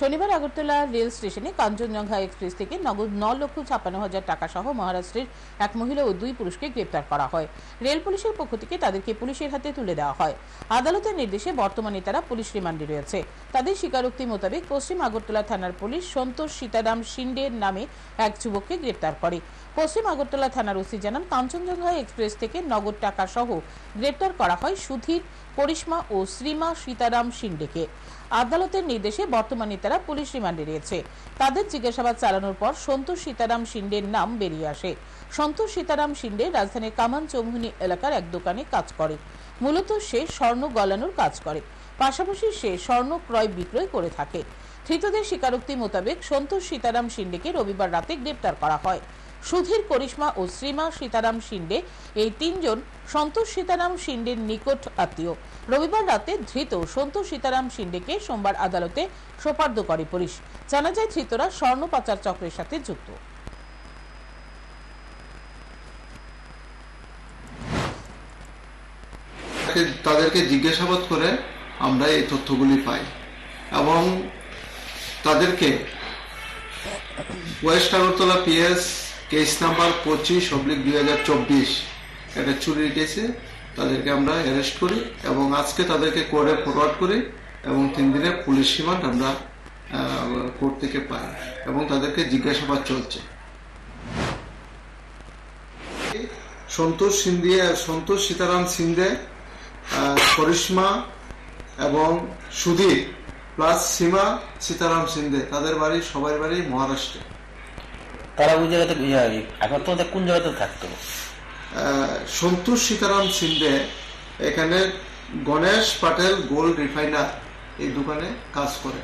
শনিবার আগরতলা রেল স্টেশনে কাঞ্চনজঙ্ঘা এক্সপ্রেস থেকে নগদ 9,56,000 টাকা সহ মহারাষ্ট্রের এক মহিলা ও 2 পুরুষকে গ্রেপ্তার করা হয়। রেল পুলিশের পক্ষ থেকে তাদেরকে পুলিশের হাতে তুলে দেওয়া হয়। আদালতের নির্দেশে বর্তমানে তারা পুলিশ রিমান্ডে রয়েছে। তাদের স্বীকারোক্তি মোতাবেক পশ্চিম আগরতলা থানার পুলিশ সন্তোষ সীতারাম শিন্ডে নামে এক যুবককে গ্রেপ্তার করে। পশ্চিম আগরতলা থানার ওসি জানান, কাঞ্চনজঙ্ঘা এক্সপ্রেস থেকে নগদ টাকা সহ গ্রেপ্তার করা হয় সুধীর, করিশ্মা ও শ্রীমা সীতারাম শিন্ডেকে। আদালতের নির্দেশে বর্তমানে তারা পুলিশ রিমান্ডে রয়েছে। তাদের জিজ্ঞাসাবাদ চালানোর পর সন্তোষ সীতারাম শিন্ডের নাম বেরিয়ে আসে। সন্তোষ সীতারাম শিন্ডে রাজধানীর কামান চৌমুহনী এলাকার এক দোকানে কাজ করে। মূলত সে স্বর্ণ গলানোর কাজ করে, পাশাপাশি সে স্বর্ণ ক্রয় বিক্রয় করে থাকে। ধৃতদের স্বীকারোক্তি মোতাবেক সন্তোষ সীতারাম শিন্ডেকে রবিবার রাতে গ্রেপ্তার করা হয়। সুধীর, করিশ্মা ও শ্রীমা সীতারাম শিন্ডে এই তিনজন সন্তোষ সীতারাম শিন্ডের নিকট আত্মীয়। রবিবার রাতে ধৃত সন্তোষ সীতারাম শিন্ডেকে সোমবার আদালতে সোপর্দ করে পুলিশ। জানা যায়, ধৃতরা স্বর্ণ পাচার চক্রের সাথে যুক্ত। তাদেরকে জিজ্ঞাসাবাদ করে আমরা এই তথ্যগুলি পাই এবং তাদেরকে West Agartala PS case number 25/2024 একটা চুরির কেসে তাদেরকে আমরা অ্যারেস্ট করি এবং আজকে তাদেরকে কোর্টে ফরওয়ার্ড করি এবং 3 দিনের পুলিশ রিমান্ড আমরা কোর্ট থেকে পাই এবং তাদেরকে জিজ্ঞাসাবাদ চলছে। সন্তোষ সীতারাম শিন্ডে, করিশ্মা এবং সুধীর প্লাস সীমা সীতারাম শিন্ডে, তাদের বাড়ি সবার বাড়ি মহারাষ্ট্রে। তারা ওই জায়গাতে আগরতলাতে কোন জায়গাতে থাকতো? সন্তোষ সীতারাম শিন্ডে এখানে গণেশ পাটেল গোল্ড রিফাইনার এই দোকানে কাজ করে।